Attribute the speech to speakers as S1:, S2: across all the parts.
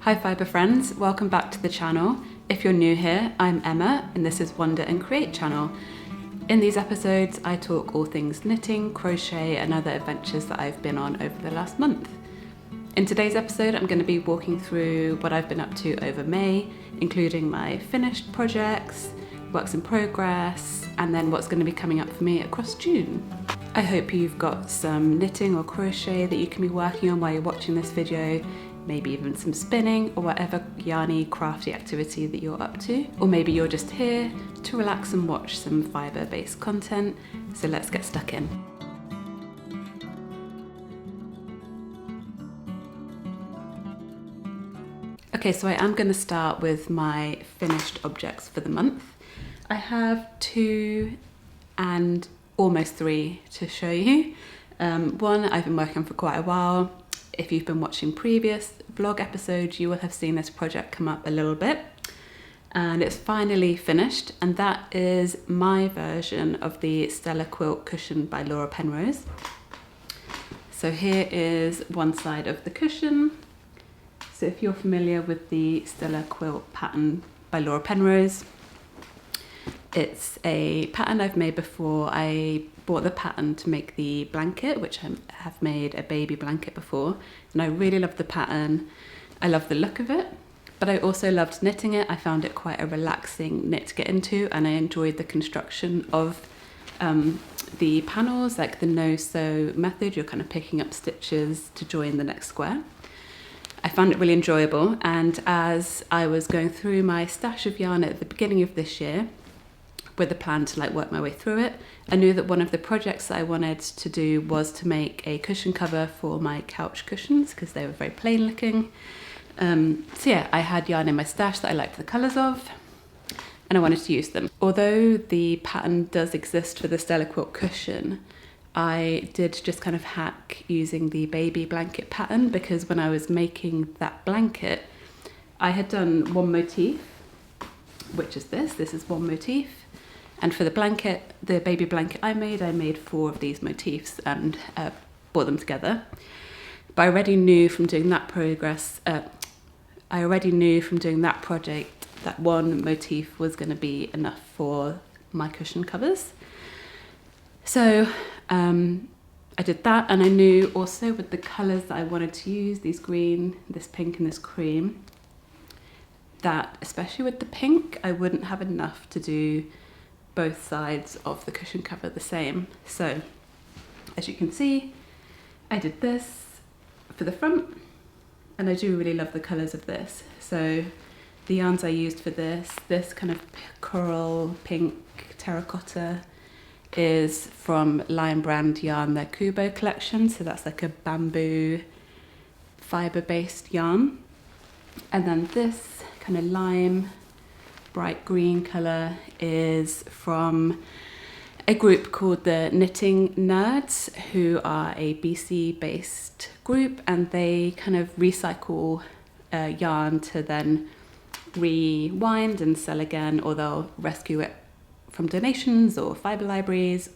S1: Hi fibre friends, welcome back to the channel. If you're new here, I'm Emma and this is Wonder and Create channel. In these episodes I talk all things knitting, crochet and other adventures that I've been on over the last month. In today's episode I'm going to be walking through what I've been up to over May, including my finished projects, works in progress, and then what's going to be coming up for me across June. I hope you've got some knitting or crochet that you can be working on while you're watching this video, maybe even some spinning or whatever yarny, crafty activity that you're up to. Or maybe you're just here to relax and watch some fibre-based content, so let's get stuck in. Okay, so I am going to start with my finished objects for the month. I have 2 and almost 3 to show you. One I've been working on for quite a while. If you've been watching previous vlog episodes, you will have seen this project come up a little bit. And it's finally finished, and that is my version of the Stella quilt cushion by Penrose. So here is one side of the cushion. So if you're familiar with the Stella quilt pattern by Penrose, it's a pattern I've made before. I bought the pattern to make the blanket, which I have made a baby blanket before, and I really love the pattern. I love the look of it, but I also loved knitting it. I found it quite a relaxing knit to get into, and I enjoyed the construction of the panels, like the no-sew method. You're kind of picking up stitches to join the next square. I found it really enjoyable, and as I was going through my stash of yarn at the beginning of this year, with the plan to work my way through it, I knew that one of the projects that I wanted to do was to make a cushion cover for my couch cushions, because they were very plain looking. So yeah, I had yarn in my stash that I liked the colours of, and I wanted to use them. Although the pattern does exist for the Stella quilt cushion, I did just kind of hack using the baby blanket pattern, because when I was making that blanket, I had done one motif, which is this. This is one motif. And for the blanket, the baby blanket I made 4 of these motifs and brought them together. But I already knew from doing that project that one motif was going to be enough for my cushion covers. So I did that, and I knew also with the colours that I wanted to use, these green, this pink and this cream, that especially with the pink, I wouldn't have enough to do both sides of the cushion cover the same. So as you can see, I did this for the front, and I do really love the colours of this. So the yarns I used for this kind of coral pink terracotta is from Lion Brand yarn, their Kubo collection. So that's like a bamboo fibre-based yarn. And then this kind of lime bright green colour is from a group called the Knitting Nerds, who are a BC based group, and they kind of recycle yarn to then rewind and sell again, or they'll rescue it from donations or fibre libraries,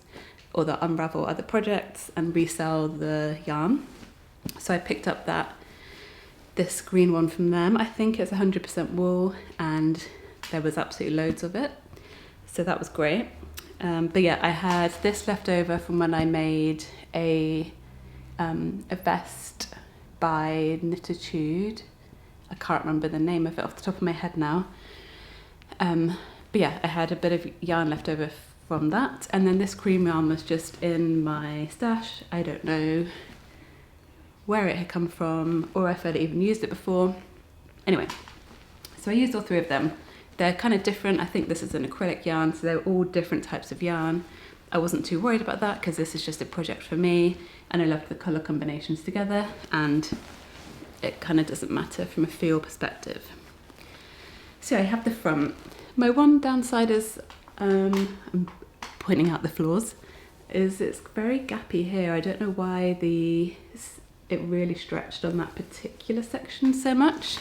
S1: or they'll unravel other projects and resell the yarn. So I picked up this green one from them. I think it's 100% wool, and there was absolutely loads of it, so that was great. But yeah, I had this left over from when I made a vest by Knititude. I can't remember the name of it off the top of my head now. But yeah, I had a bit of yarn left over from that, and then this cream yarn was just in my stash. I don't know where it had come from or if I'd even used it before. Anyway, so I used all 3 of them. They're kind of different. I think this is an acrylic yarn, so they're all different types of yarn. I wasn't too worried about that, because this is just a project for me, and I love the colour combinations together, and it kind of doesn't matter from a feel perspective. So I have the front. My one downside is, I'm pointing out the flaws, is it's very gappy here. I don't know why it really stretched on that particular section so much.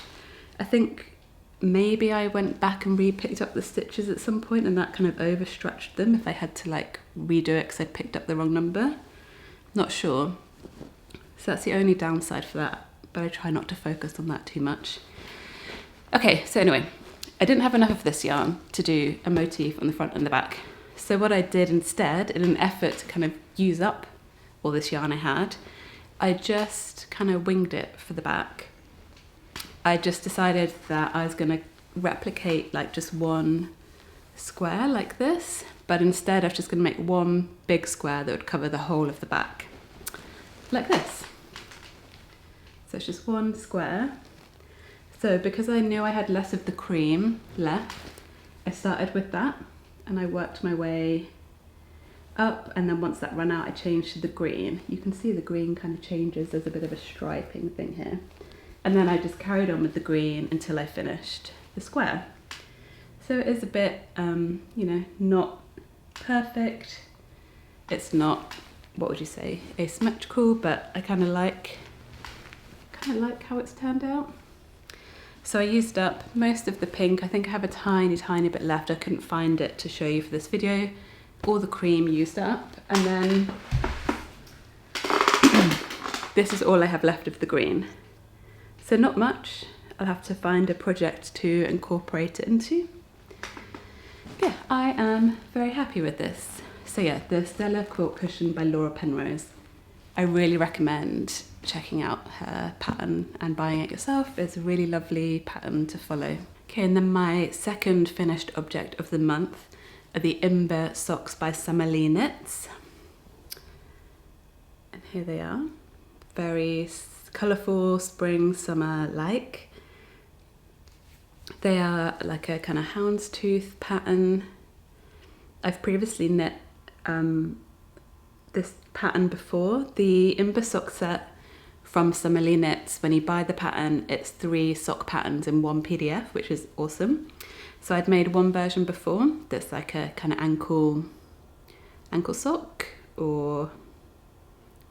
S1: I think maybe I went back and re-picked up the stitches at some point, and that kind of overstretched them if I had to redo it because I'd picked up the wrong number. Not sure. So that's the only downside for that, but I try not to focus on that too much. Okay, so anyway, I didn't have enough of this yarn to do a motif on the front and the back. So what I did instead, in an effort to kind of use up all this yarn I had, I just kind of winged it for the back. I just decided that I was going to replicate like just one square like this, but instead I'm just going to make one big square that would cover the whole of the back, like this. So it's just one square. So because I knew I had less of the cream left, I started with that and I worked my way up, and then once that ran out I changed to the green. You can see the green kind of changes, there's a bit of a striping thing here. And then I just carried on with the green until I finished the square. So it is a bit, you know, not perfect. It's not, what would you say, asymmetrical, but I kind of like how it's turned out. So I used up most of the pink. I think I have a tiny bit left. I couldn't find it to show you for this video. All the cream used up, and then this is all I have left of the green. So not much. I'll have to find a project to incorporate it into. Yeah, I am very happy with this. So yeah, the Stella quilt cushion by Laura Penrose. I really recommend checking out her pattern and buying it yourself. It's a really lovely pattern to follow. Okay, and then my second finished object of the month are the Imber socks by Summer Lee Knits. And here they are. Very colourful, spring, summer-like. They are like a kind of houndstooth pattern. I've previously knit this pattern before. The Imber sock set from Summer Lee Knits, when you buy the pattern, it's 3 sock patterns in one PDF, which is awesome. So I'd made one version before that's like a kind of ankle sock, or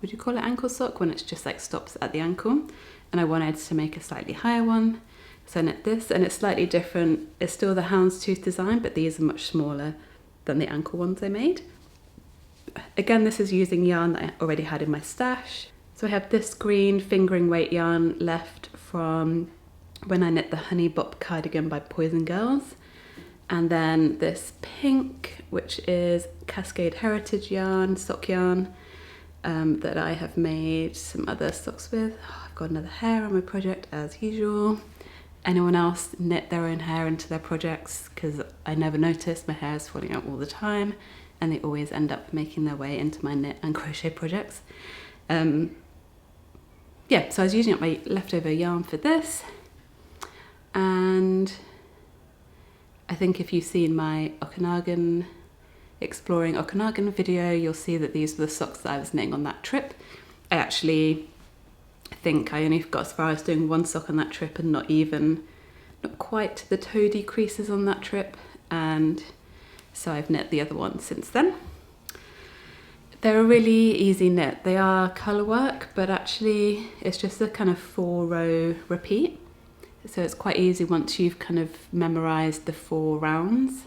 S1: would you call it ankle sock when it's just like stops at the ankle? And I wanted to make a slightly higher one. So I knit this, and it's slightly different. It's still the houndstooth design, but these are much smaller than the ankle ones I made. Again, this is using yarn that I already had in my stash. So I have this green fingering weight yarn left from when I knit the Honey Bop cardigan by Poison Girls. And then this pink, which is Cascade Heritage yarn, sock yarn, that I have made some other socks with. Oh, I've got another hair on my project as usual. Anyone else knit their own hair into their projects? Because I never notice, my hair is falling out all the time, and they always end up making their way into my knit and crochet projects. Yeah, so I was using up my leftover yarn for this, and I think if you've seen my Okanagan, exploring Okanagan video, you'll see that these were the socks that I was knitting on that trip. I actually think I only got as far as doing one sock on that trip, and not quite to the toe decreases on that trip, and so I've knit the other one since then. They're a really easy knit. They are colour work, but actually it's just a kind of 4-row repeat. So it's quite easy once you've kind of memorised the 4 rounds.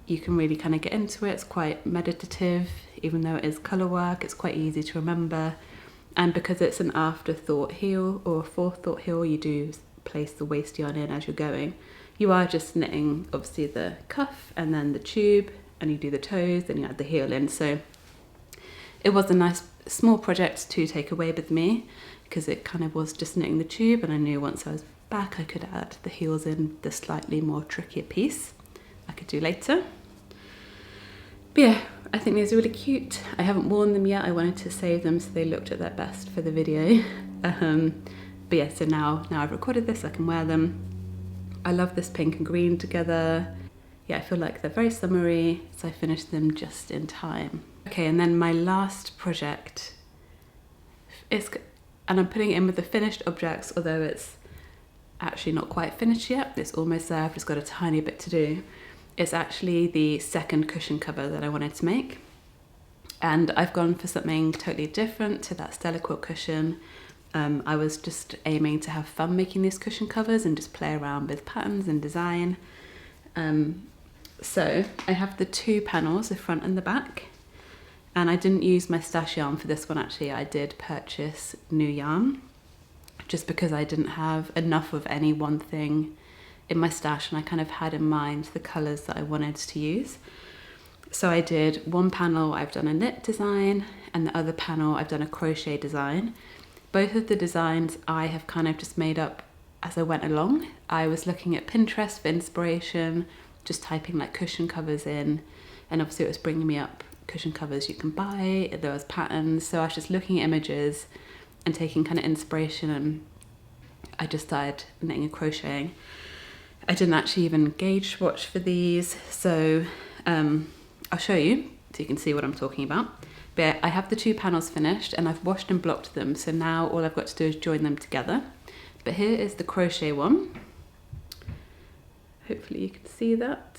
S1: You can really kind of get into it. It's quite meditative, even though it is colour work. It's quite easy to remember. And because it's an afterthought heel or forethought heel, you do place the waste yarn in as you're going. You are just knitting obviously the cuff and then the tube, and you do the toes, then you add the heel in. So it was a nice small project to take away with me, because it kind of was just knitting the tube, and I knew once I was back I could add the heels in the slightly more trickier piece I could do later. But yeah, I think these are really cute. I haven't worn them yet. I wanted to save them so they looked at their best for the video. But yeah, so now I've recorded this, I can wear them. I love this pink and green together. Yeah, I feel like they're very summery, so I finished them just in time. Okay, and then my last project is, and I'm putting it in with the finished objects, although it's actually not quite finished yet. It's almost there, I've just got a tiny bit to do. It's actually the second cushion cover that I wanted to make. And I've gone for something totally different to that Stella quilt cushion. I was just aiming to have fun making these cushion covers and just play around with patterns and design. So I have the 2 panels, the front and the back. And I didn't use my stash yarn for this one actually. I did purchase new yarn just because I didn't have enough of any one thing in my stash, and I kind of had in mind the colours that I wanted to use. So I did one panel, I've done a knit design, and the other panel I've done a crochet design. Both of the designs I have kind of just made up as I went along. I was looking at Pinterest for inspiration, just typing like cushion covers in, and obviously it was bringing me up cushion covers you can buy, there was patterns, so I was just looking at images and taking kind of inspiration, and I just started knitting and crocheting. I didn't actually even gauge swatch for these, so I'll show you so you can see what I'm talking about. But I have the 2 panels finished and I've washed and blocked them, so now all I've got to do is join them together. But here is the crochet one. Hopefully you can see that.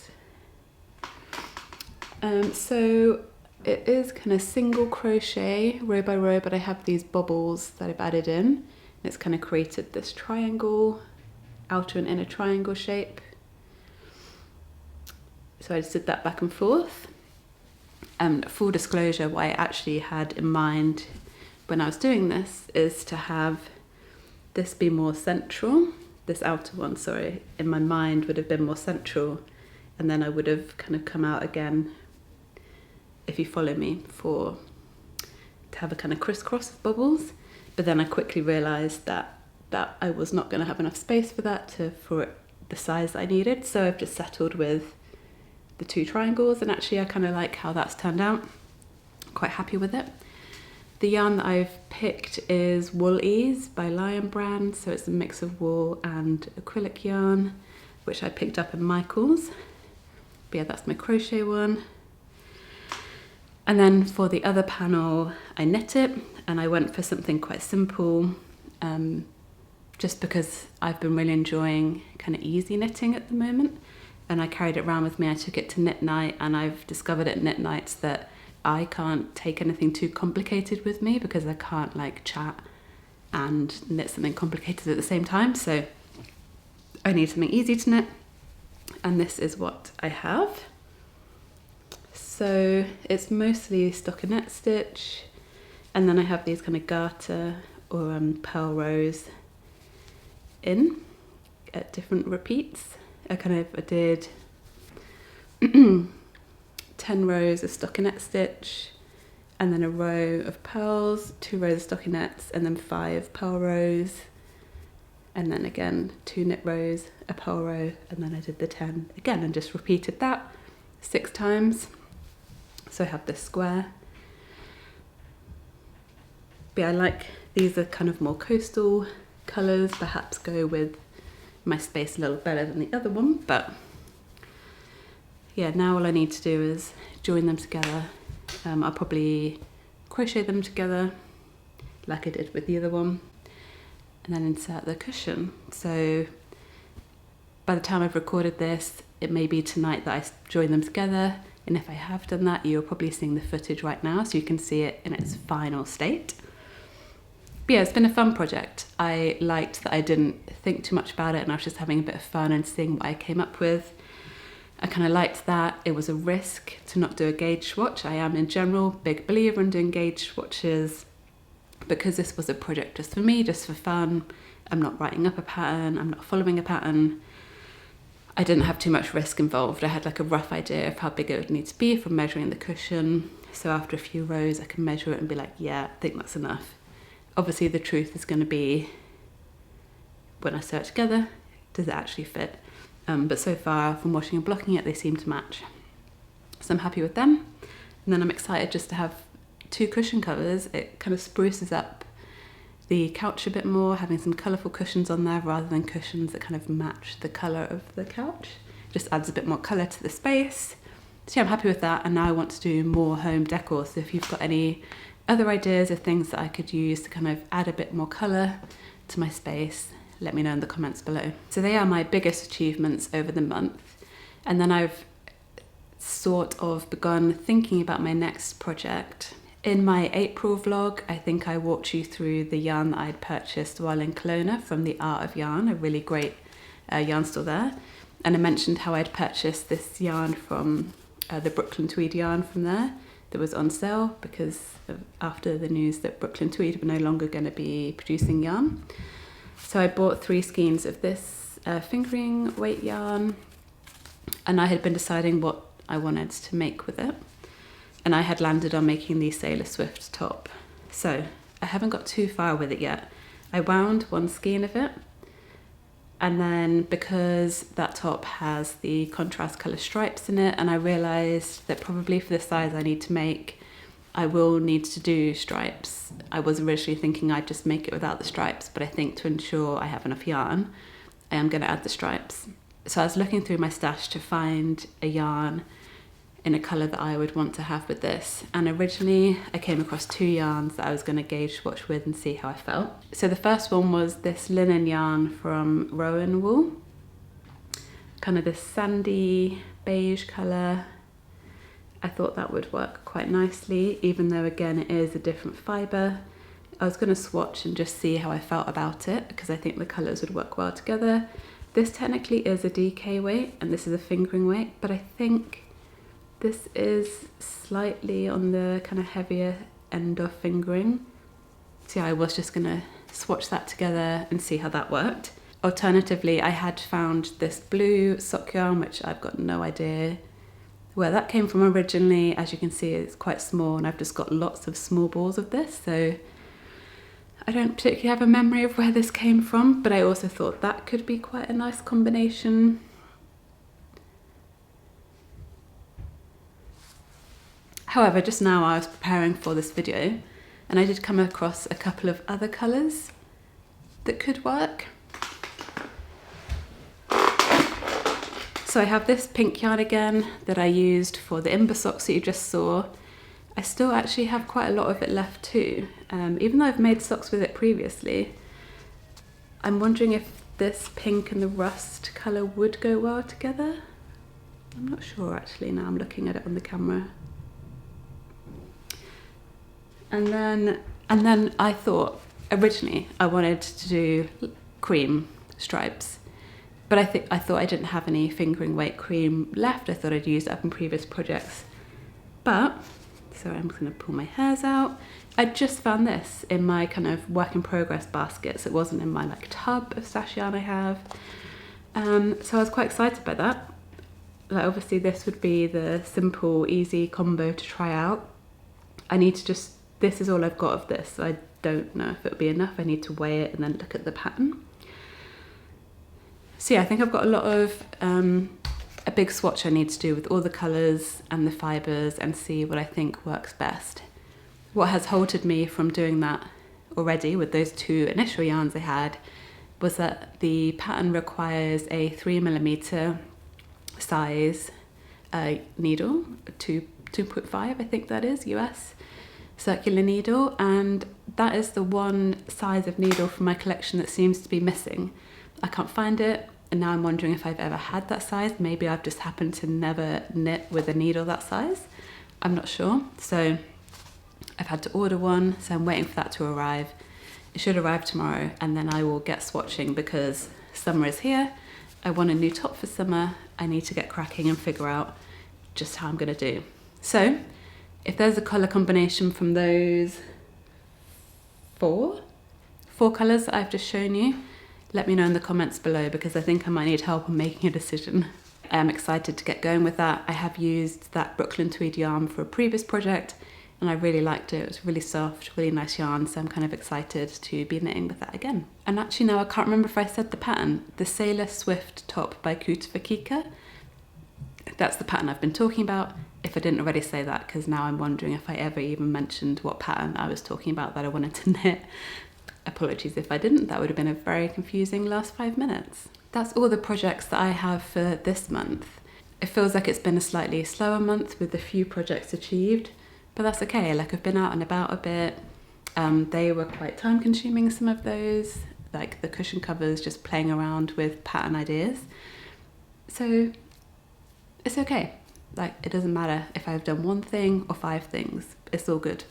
S1: So it is kind of single crochet row by row, but I have these bobbles that I've added in. And it's kind of created this triangle, outer and inner triangle shape. So I just did that back and forth. Full disclosure, what I actually had in mind when I was doing this is to have this be more central. This outer one, sorry, in my mind would have been more central, and then I would have kind of come out again, if you follow me, to have a kind of crisscross of bubbles. But then I quickly realised that I was not going to have enough space for that for the size that I needed, so I've just settled with the 2 triangles, and actually I kind of like how that's turned out. Quite happy with it. The yarn that I've picked is Wool Ease by Lion Brand, so it's a mix of wool and acrylic yarn, which I picked up in Michael's. But yeah, that's my crochet one. And then for the other panel, I knit it, and I went for something quite simple, just because I've been really enjoying kind of easy knitting at the moment. And I carried it around with me. I took it to knit night, and I've discovered at knit nights that I can't take anything too complicated with me, because I can't like chat and knit something complicated at the same time. So I need something easy to knit, and this is what I have. So it's mostly stockinette stitch, and then I have these kind of garter or pearl rows in at different repeats. I did 10 rows of stockinette stitch, and then a row of pearls, 2 rows of stockinettes, and then 5 pearl rows, and then again 2 knit rows, a pearl row, and then I did the 10 again, and just repeated that 6 times. So I have this square. But yeah, I like, these are kind of more coastal colours, perhaps go with my space a little better than the other one, but yeah, now all I need to do is join them together. I'll probably crochet them together like I did with the other one, and then insert the cushion. So by the time I've recorded this, it may be tonight that I join them together, and if I have done that, you're probably seeing the footage right now, so you can see it in its final state. But yeah, it's been a fun project. I liked that I didn't think too much about it, and I was just having a bit of fun and seeing what I came up with. I kind of liked that. It was a risk to not do a gauge swatch. I am in general a big believer in doing gauge swatches, because this was a project just for me, just for fun. I'm not writing up a pattern, I'm not following a pattern. I didn't have too much risk involved. I had like a rough idea of how big it would need to be from measuring the cushion. So after a few rows, I can measure it and be like, yeah, I think that's enough. Obviously the truth is going to be, when I sew it together, does it actually fit? But so far, from washing and blocking it, they seem to match. So I'm happy with them. And then I'm excited just to have 2 cushion covers. It kind of spruces up the couch a bit more, having some colourful cushions on there rather than cushions that kind of match the colour of the couch. Just adds a bit more colour to the space. So yeah, I'm happy with that, and now I want to do more home decor. So if you've got any other ideas of things that I could use to kind of add a bit more colour to my space, let me know in the comments below. So they are my biggest achievements over the month. And then I've sort of begun thinking about my next project. In my April vlog, I think I walked you through the yarn that I'd purchased while in Kelowna from the Art of Yarn, a really great yarn store there. And I mentioned how I'd purchased this yarn from the Brooklyn Tweed yarn from there that was on sale, because after the news that Brooklyn Tweed were no longer going to be producing yarn. So I bought 3 skeins of this fingering weight yarn, and I had been deciding what I wanted to make with it. And I had landed on making the Tsleil-Waututh top. So I haven't got too far with it yet. I wound 1 skein of it. And then because that top has the contrast colour stripes in it, and I realised that probably for the size I need to make, I will need to do stripes. I was originally thinking I'd just make it without the stripes, but I think to ensure I have enough yarn, I am going to add the stripes. So I was looking through my stash to find a yarn in a colour that I would want to have with this, and originally I came across 2 yarns that I was going to gauge swatch with and see how I felt. So the first one was this linen yarn from Rowan Wool, kind of this sandy beige colour. I thought that would work quite nicely, even though again it is a different fibre. I was going to swatch and just see how I felt about it, because I think the colours would work well together. This technically is a DK weight and this is a fingering weight, but I think this is slightly on the kind of heavier end of fingering. So yeah, I was just gonna swatch that together and see how that worked. Alternatively, I had found this blue sock yarn, which I've got no idea where that came from originally. As you can see, it's quite small and I've just got lots of small balls of this. So I don't particularly have a memory of where this came from, but I also thought that could be quite a nice combination. However, just now I was preparing for this video and I did come across a couple of other colours that could work. So I have this pink yarn again that I used for the Imber socks that you just saw. I still actually have quite a lot of it left too, even though I've made socks with it previously. I'm wondering if this pink and the rust colour would go well together. I'm not sure actually, now I'm looking at it on the camera. And then I thought, originally I wanted to do cream stripes, but I thought I didn't have any fingering weight cream left. I thought I'd used it up in previous projects. But, so I'm just gonna pull my hairs out. I just found this in my kind of work in progress baskets. It wasn't in my like tub of stash yarn I have. So I was quite excited by that. Like obviously this would be the simple, easy combo to try out. I need to just, this is all I've got of this, so I don't know if it'll be enough. I need to weigh it and then look at the pattern. So yeah, I think I've got a lot of, a big swatch I need to do with all the colours and the fibres and see what I think works best. What has halted me from doing that already with those 2 initial yarns I had was that the pattern requires a 3mm size needle, 2.5 I think that is, US. Circular needle, and that is the one size of needle from my collection that seems to be missing. I can't find it, and now I'm wondering if I've ever had that size. Maybe I've just happened to never knit with a needle that size. I'm not sure. So I've had to order one, so I'm waiting for that to arrive. It should arrive tomorrow, and then I will get swatching because summer is here. I want a new top for summer. I need to get cracking and figure out just how I'm gonna do. So if there's a colour combination from those four colours that I've just shown you, let me know in the comments below, because I think I might need help on making a decision. I am excited to get going with that. I have used that Brooklyn tweed yarn for a previous project and I really liked it. It was really soft, really nice yarn, so I'm kind of excited to be knitting with that again. And actually now I can't remember if I said the pattern, the Tsleil-Waututh top by Kutovakika. That's the pattern I've been talking about, if I didn't already say that, because now I'm wondering if I ever even mentioned what pattern I was talking about that I wanted to knit. Apologies if I didn't, that would have been a very confusing last 5 minutes. That's all the projects that I have for this month. It feels like it's been a slightly slower month with a few projects achieved, but that's okay. Like I've been out and about a bit. They were quite time consuming, some of those, like the cushion covers, just playing around with pattern ideas. So it's okay. Like it doesn't matter if I've done 1 thing or 5 things, it's all good.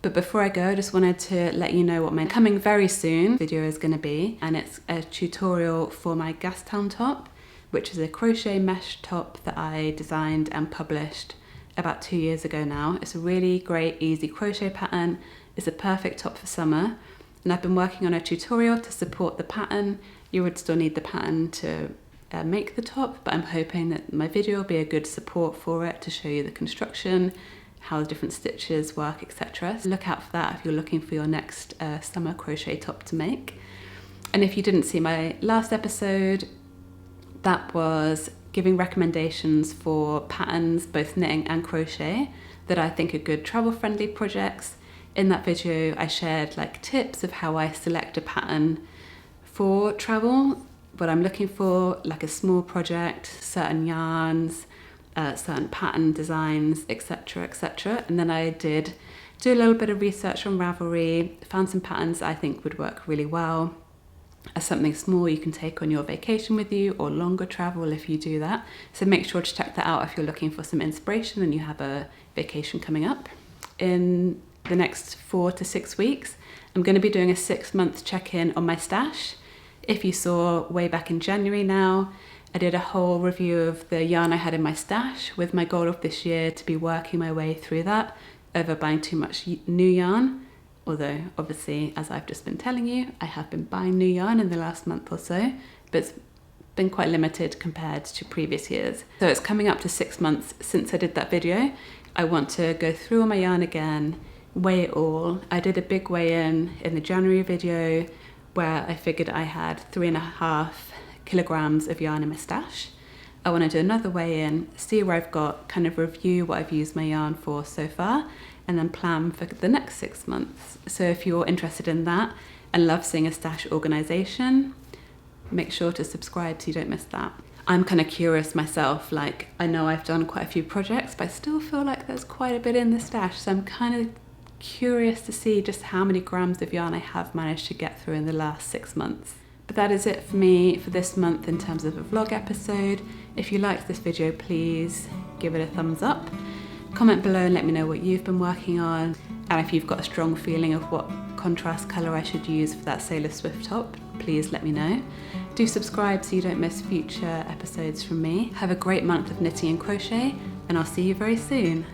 S1: But before I go, I just wanted to let you know what my coming very soon video is going to be, and it's a tutorial for my Gastown top, which is a crochet mesh top that I designed and published about 2 years ago now. It's a really great, easy crochet pattern. It's a perfect top for summer. and I've been working on a tutorial to support the pattern. You would still need the pattern to make the top, but I'm hoping that my video will be a good support for it to show you the construction, how the different stitches work, etc. So look out for that if you're looking for your next summer crochet top to make. And if you didn't see my last episode, that was giving recommendations for patterns, both knitting and crochet, that I think are good travel-friendly projects. In that video, I shared like tips of how I select a pattern for travel, what I'm looking for, like a small project, certain yarns, certain pattern designs, etc, etc. And then I did do a little bit of research on Ravelry, found some patterns I think would work really well as something small you can take on your vacation with you, or longer travel if you do that. So make sure to check that out if you're looking for some inspiration and you have a vacation coming up. In the next 4 to 6 weeks, I'm going to be doing a 6-month check-in on my stash. If you saw way back in January now, I did a whole review of the yarn I had in my stash, with my goal of this year to be working my way through that over buying too much new yarn. Although obviously, as I've just been telling you, I have been buying new yarn in the last month or so, but it's been quite limited compared to previous years. So it's coming up to 6 months since I did that video. I want to go through all my yarn again, weigh it all. I did a big weigh-in in the January video where I figured I had 3.5 kilograms of yarn in my stash. I want to do another weigh-in, see where I've got, kind of review what I've used my yarn for so far, and then plan for the next 6 months. So if you're interested in that and love seeing a stash organisation, make sure to subscribe so you don't miss that. I'm kind of curious myself, like I know I've done quite a few projects, but I still feel like there's quite a bit in the stash, so I'm kind of curious to see just how many grams of yarn I have managed to get through in the last 6 months. But that is it for me for this month in terms of a vlog episode. If you liked this video, please give it a thumbs up. Comment below and let me know what you've been working on, and if you've got a strong feeling of what contrast colour I should use for that Sailor Swift top, please let me know. Do subscribe so you don't miss future episodes from me. Have a great month of knitting and crochet, and I'll see you very soon.